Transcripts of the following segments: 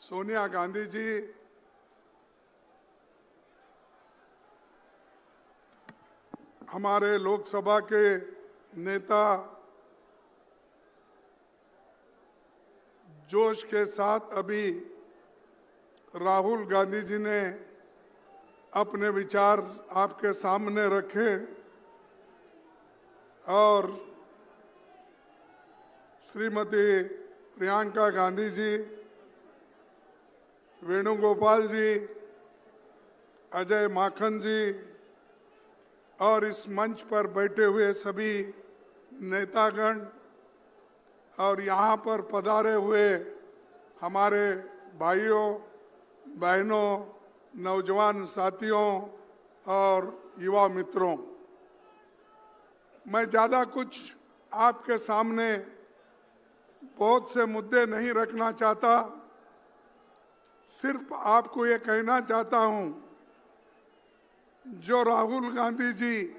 सोनिया गांधी जी हमारे लोकसभा के नेता जोश के साथ अभी राहुल गांधी जी ने अपने विचार आपके सामने रखे और श्रीमती प्रियंका गांधी जी, वेणुगोपाल जी, अजय माखन जी और इस मंच पर बैठे हुए सभी नेतागण और यहाँ पर पधारे हुए हमारे भाइयों बहनों, नौजवान साथियों और युवा मित्रों, मैं ज़्यादा कुछ आपके सामने बहुत से मुद्दे नहीं रखना चाहता। सिर्फ आपको ये कहना चाहता हूँ, जो राहुल गांधी जी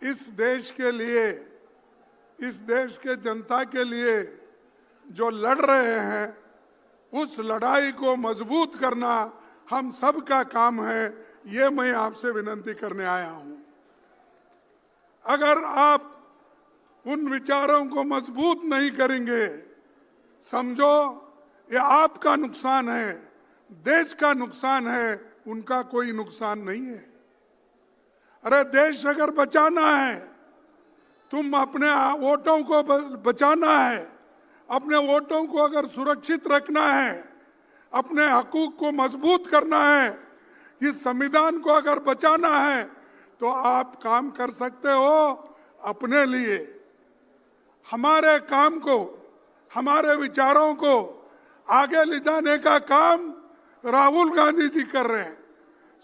इस देश के लिए, इस देश के जनता के लिए जो लड़ रहे हैं, उस लड़ाई को मजबूत करना हम सब का काम है। ये मैं आपसे विनती करने आया हूँ। अगर आप उन विचारों को मजबूत नहीं करेंगे, समझो ये आपका नुकसान है, देश का नुकसान है, उनका कोई नुकसान नहीं है। अरे देश अगर बचाना है, तुम अपने वोटों को बचाना है, अपने वोटों को अगर सुरक्षित रखना है, अपने हकूक को मजबूत करना है, इस संविधान को अगर बचाना है, तो आप काम कर सकते हो अपने लिए। हमारे काम को, हमारे विचारों को आगे ले जाने का काम राहुल गांधी जी कर रहे हैं,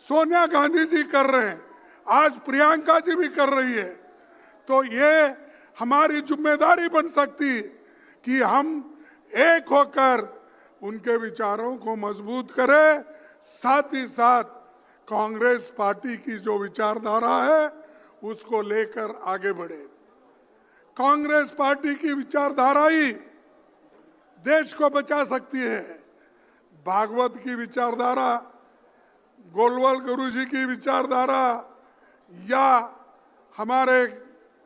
सोनिया गांधी जी कर रहे हैं, आज प्रियंका जी भी कर रही है। तो ये हमारी जिम्मेदारी बन सकती कि हम एक होकर उनके विचारों को मजबूत करें, साथ ही साथ कांग्रेस पार्टी की जो विचारधारा है उसको लेकर आगे बढ़े। कांग्रेस पार्टी की विचारधारा ही देश को बचा सकती है। भागवत की विचारधारा, गोलवाल गुरु जी की विचारधारा या हमारे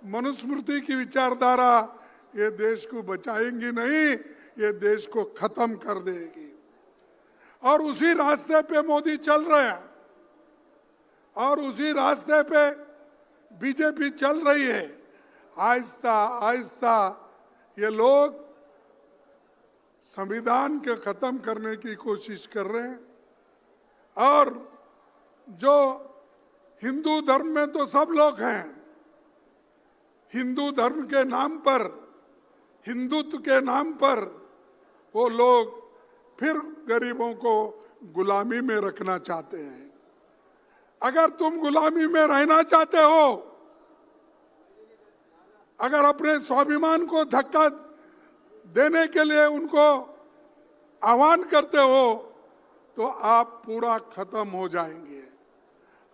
मनुस्मृति की विचारधारा ये देश को बचाएंगी नहीं, ये देश को खत्म कर देगी। और उसी रास्ते पे मोदी चल रहे हैं और उसी रास्ते पे बीजेपी चल रही है। आहिस्ता आहिस्ता ये लोग संविधान के खत्म करने की कोशिश कर रहे हैं। और जो हिंदू धर्म में तो सब लोग हैं, हिंदू धर्म के नाम पर, हिंदुत्व के नाम पर वो लोग फिर गरीबों को गुलामी में रखना चाहते हैं। अगर तुम गुलामी में रहना चाहते हो, अगर अपने स्वाभिमान को धक्का देने के लिए उनको आह्वान करते हो, तो आप पूरा खत्म हो जाएंगे।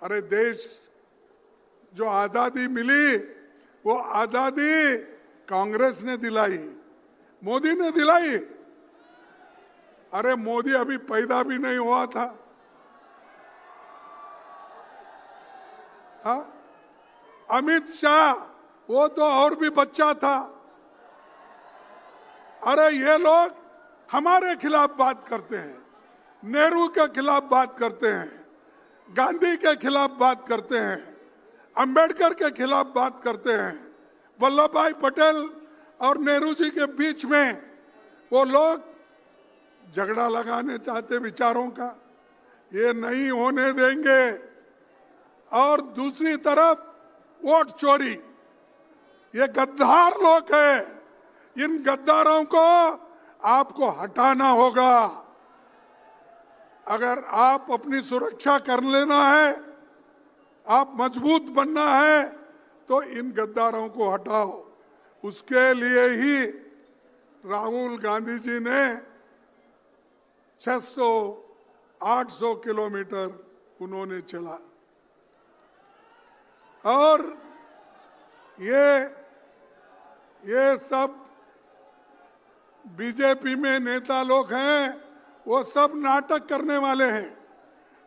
अरे देश जो आजादी मिली, वो आजादी कांग्रेस ने दिलाई, मोदी ने दिलाई। अरे मोदी अभी पैदा भी नहीं हुआ था। हाँ, अमित शाह वो तो और भी बच्चा था। अरे ये लोग हमारे खिलाफ बात करते हैं, नेहरू के खिलाफ बात करते हैं, गांधी के खिलाफ बात करते हैं, अंबेडकर के खिलाफ बात करते हैं। वल्लभ भाई पटेल और नेहरू जी के बीच में वो लोग झगड़ा लगाने चाहते विचारों का, ये नहीं होने देंगे। और दूसरी तरफ वोट चोरी, ये गद्दार लोग हैं, इन गद्दारों को आपको हटाना होगा। अगर आप अपनी सुरक्षा कर लेना है, आप मजबूत बनना है, तो इन गद्दारों को हटाओ। उसके लिए ही राहुल गांधी जी ने 600-800 किलोमीटर उन्होंने चला। और ये सब बीजेपी में नेता लोग हैं, वो सब नाटक करने वाले हैं,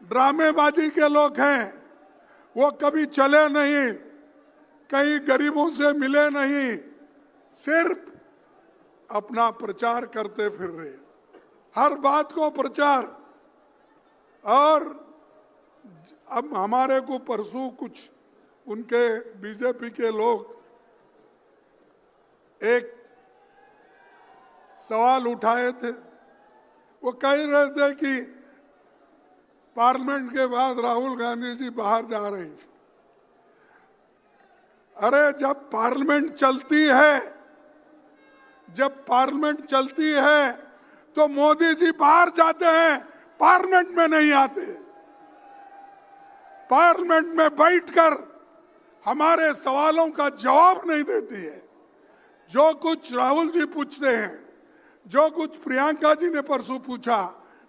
ड्रामेबाजी के लोग हैं। वो कभी चले नहीं, कहीं गरीबों से मिले नहीं, सिर्फ अपना प्रचार करते फिर रहे, हर बात को प्रचार। और अब हमारे को परसों कुछ उनके बीजेपी के लोग एक सवाल उठाए थे। वो कह रहे थे कि पार्लियामेंट के बाद राहुल गांधी जी बाहर जा रहे हैं। अरे जब पार्लियामेंट चलती है, जब पार्लियामेंट चलती है तो मोदी जी बाहर जाते हैं, पार्लियामेंट में नहीं आते। पार्लियामेंट में बैठकर हमारे सवालों का जवाब नहीं देती है। जो कुछ राहुल जी पूछते हैं, जो कुछ प्रियंका जी ने परसों पूछा,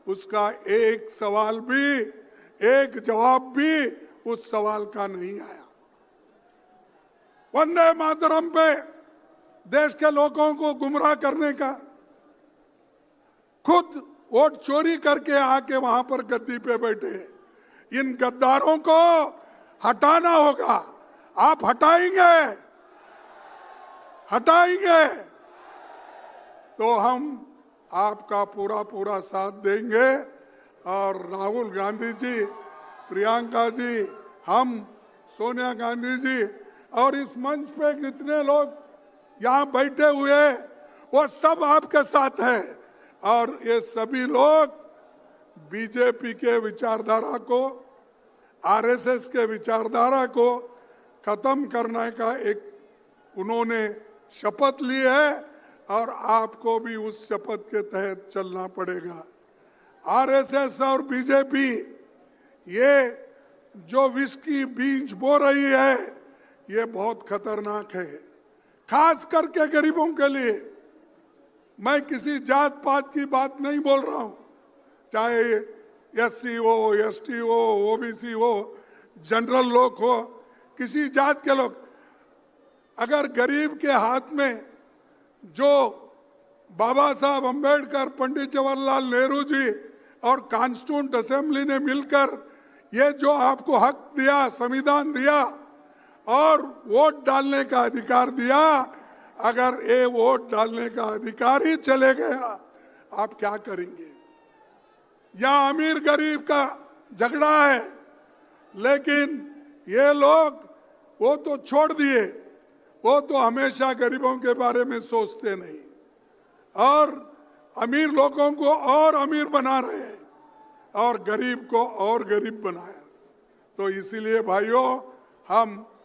उसका एक सवाल भी, एक जवाब भी उस सवाल का नहीं आया। वंदे मातरम पे देश के लोगों को गुमराह करने का, खुद वोट चोरी करके आके वहां पर गद्दी पे बैठे। इन गद्दारों को हटाना होगा। आप हटाएंगे? हटाएंगे तो हम आपका पूरा पूरा साथ देंगे। और राहुल गांधी जी, प्रियंका जी, हम, सोनिया गांधी जी और इस मंच पे जितने लोग यहाँ बैठे हुए, वो सब आपके साथ है। और ये सभी लोग बीजेपी के विचारधारा को, आरएसएस के विचारधारा को खत्म करने का एक उन्होंने शपथ ली है और आपको भी उस शपथ के तहत चलना पड़ेगा। आरएसएस और बीजेपी ये जो विष की बीज बो रही है, ये बहुत खतरनाक है, खास करके गरीबों के लिए। मैं किसी जात पात की बात नहीं बोल रहा हूं, चाहे एससी हो, एसटी हो, ओबीसी हो, जनरल लोग हो, किसी जात के लोग। अगर गरीब के हाथ में जो बाबा साहब अंबेडकर, पंडित जवाहरलाल नेहरू जी और कॉन्स्टिट्यूंट असेंबली ने मिलकर ये जो आपको हक दिया, संविधान दिया और वोट डालने का अधिकार दिया, अगर ये वोट डालने का अधिकार ही चले गया, आप क्या करेंगे? यहाँ अमीर गरीब का झगड़ा है, लेकिन ये लोग वो तो छोड़ दिए, वो तो हमेशा गरीबों के बारे में सोचते नहीं और अमीर लोगों को और अमीर बना रहे हैं और गरीब को और गरीब बनाया। तो इसीलिए भाइयों,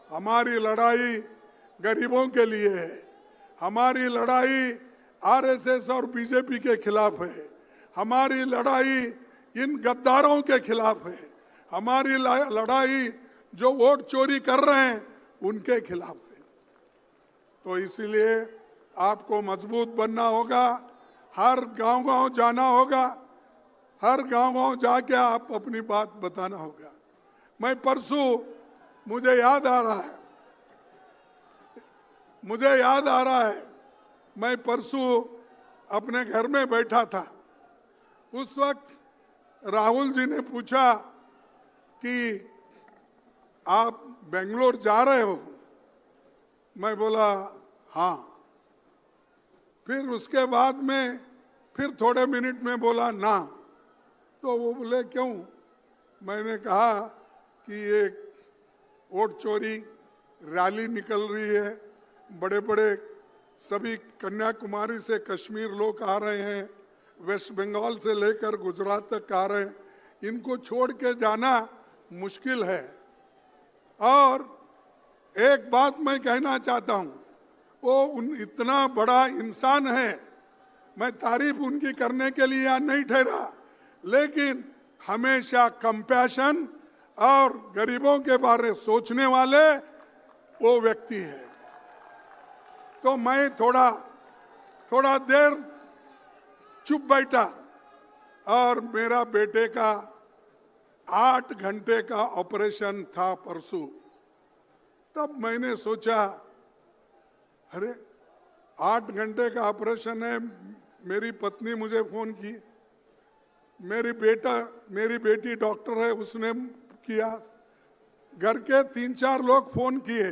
हमारी लड़ाई गरीबों के लिए है, हमारी लड़ाई आरएसएस और बीजेपी के खिलाफ है, हमारी लड़ाई इन गद्दारों के खिलाफ है, हमारी लड़ाई जो वोट चोरी कर रहे हैं उनके खिलाफ है। तो इसीलिए आपको मजबूत बनना होगा, हर गांव-गांव जाना होगा, हर गांव-गांव जाके आप अपनी बात बताना होगा। मैं परसों, मुझे याद आ रहा है, मैं परसों अपने घर में बैठा था। उस वक्त राहुल जी ने पूछा कि आप बेंगलोर जा रहे हो? मैं बोला हाँ। फिर उसके बाद में फिर थोड़े मिनट में बोला ना। तो वो बोले क्यों? मैंने कहा कि ये वोट चोरी रैली निकल रही है, बड़े बड़े सभी कन्याकुमारी से कश्मीर लोग आ रहे हैं, वेस्ट बंगाल से लेकर गुजरात तक आ रहे हैं, इनको छोड़ के जाना मुश्किल है। और एक बात मैं कहना चाहता हूँ, वो इतना बड़ा इंसान है, मैं तारीफ उनकी करने के लिए यहाँ नहीं ठहरा, लेकिन हमेशा कंपैशन और गरीबों के बारे में सोचने वाले वो व्यक्ति है। तो मैं थोड़ा देर चुप बैठा और मेरा बेटे का 8 घंटे का ऑपरेशन था परसों। तब मैंने सोचा, अरे 8 घंटे का ऑपरेशन है। मेरी पत्नी मुझे फोन की, मेरी बेटी डॉक्टर है, उसने किया। घर के 3-4 लोग फोन किए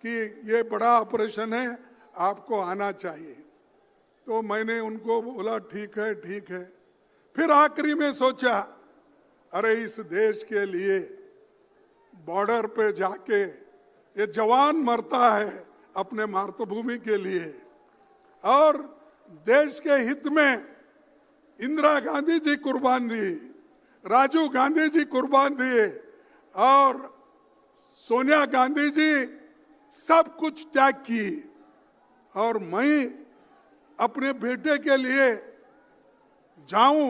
कि ये बड़ा ऑपरेशन है, आपको आना चाहिए। तो मैंने उनको बोला ठीक है ठीक है। फिर आखिरी में सोचा, अरे इस देश के लिए बॉर्डर पे जाके ये जवान मरता है अपने मातृभूमि के लिए, और देश के हित में इंदिरा गांधी जी कुर्बान दी, राजीव गांधी जी कुर्बान दिए, और सोनिया गांधी जी सब कुछ त्याग की, और मैं अपने बेटे के लिए जाऊं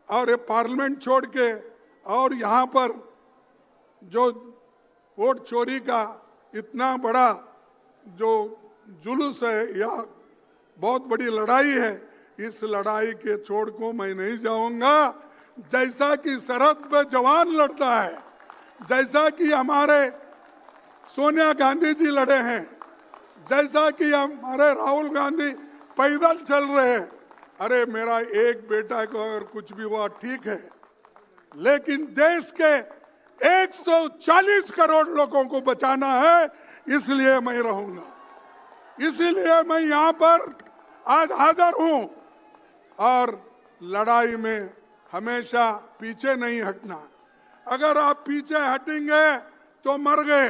और ये पार्लियामेंट छोड़ के और यहाँ पर जो वोट चोरी का इतना बड़ा जो जुलूस है या बहुत बड़ी लड़ाई है, इस लड़ाई के छोड़ को मैं नहीं जाऊंगा। जैसा कि सरहद पे जवान लड़ता है, जैसा कि हमारे सोनिया गांधी जी लड़े हैं, जैसा कि हमारे राहुल गांधी पैदल चल रहे हैं, अरे मेरा एक बेटा को अगर कुछ भी हुआ ठीक है, लेकिन देश के 140 करोड़ लोगों को बचाना है, इसलिए मैं रहूंगा। इसीलिए मैं यहाँ पर आज हाजिर हूँ, और लड़ाई में हमेशा पीछे नहीं हटना। अगर आप पीछे हटेंगे तो मर गए।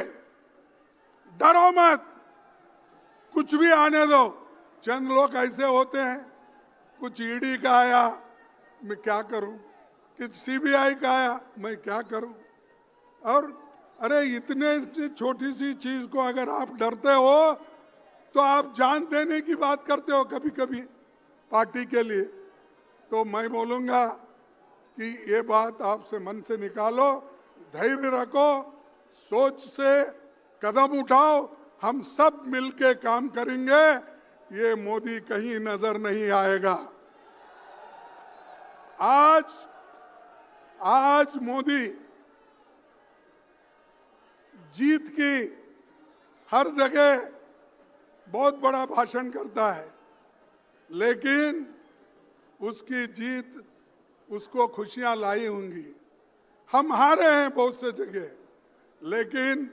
डरो मत, कुछ भी आने दो। चंद लोग ऐसे होते हैं, कुछ ईडी का आया मैं क्या करूं, कुछ सीबीआई का आया मैं क्या करूं। और अरे इतने छोटी सी चीज को अगर आप डरते हो तो आप जान देने की बात करते हो कभी कभी पार्टी के लिए। तो मैं बोलूंगा कि ये बात आपसे मन से निकालो, धैर्य रखो, सोच से कदम उठाओ, हम सब मिलके काम करेंगे, ये मोदी कहीं नजर नहीं आएगा। आज मोदी जीत की हर जगह बहुत बड़ा भाषण करता है, लेकिन उसकी जीत उसको खुशियां लाई होंगी। हम हारे हैं बहुत से जगह, लेकिन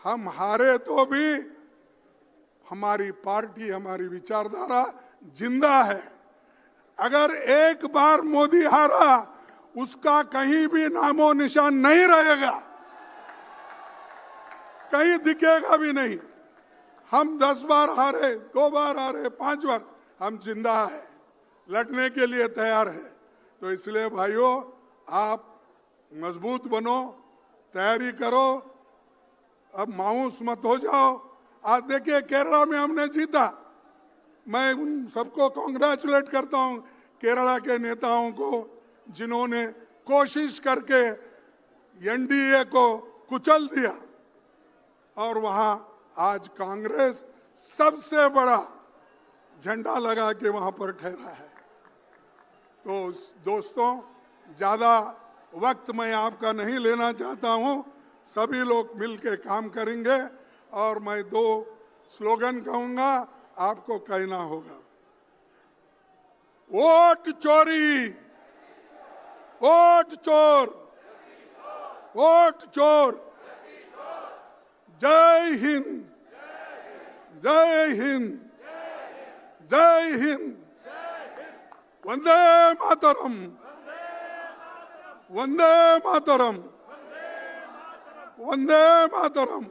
हम हारे तो भी हमारी पार्टी, हमारी विचारधारा जिंदा है। अगर एक बार मोदी हारा, उसका कहीं भी नामो निशान नहीं रहेगा, कहीं दिखेगा भी नहीं। हम 10 बार हारे, 2 बार हारे, 5 बार, हम जिंदा है, लड़ने के लिए तैयार है। तो इसलिए भाइयों, आप मजबूत बनो, तैयारी करो, अब मायूस मत हो जाओ। आज देखिए केरला में हमने जीता, मैं उन सबको कॉन्ग्रेचुलेट करता हूं, केरला के नेताओं को, जिन्होंने कोशिश करके एनडीए को कुचल दिया, और वहां आज कांग्रेस सबसे बड़ा झंडा लगा के वहां पर ठहरा है। तो दोस्तों, ज्यादा वक्त मैं आपका नहीं लेना चाहता हूं, सभी लोग मिलकर काम करेंगे, और मैं 2 स्लोगन कहूंगा, आपको कहना होगा। वोट चोरी, वोट चोर, वोट चोर। जय हिंद, जय हिंद, जय हिंद। वंदे मातरम, वंदे मातरम, वंदे मातरम।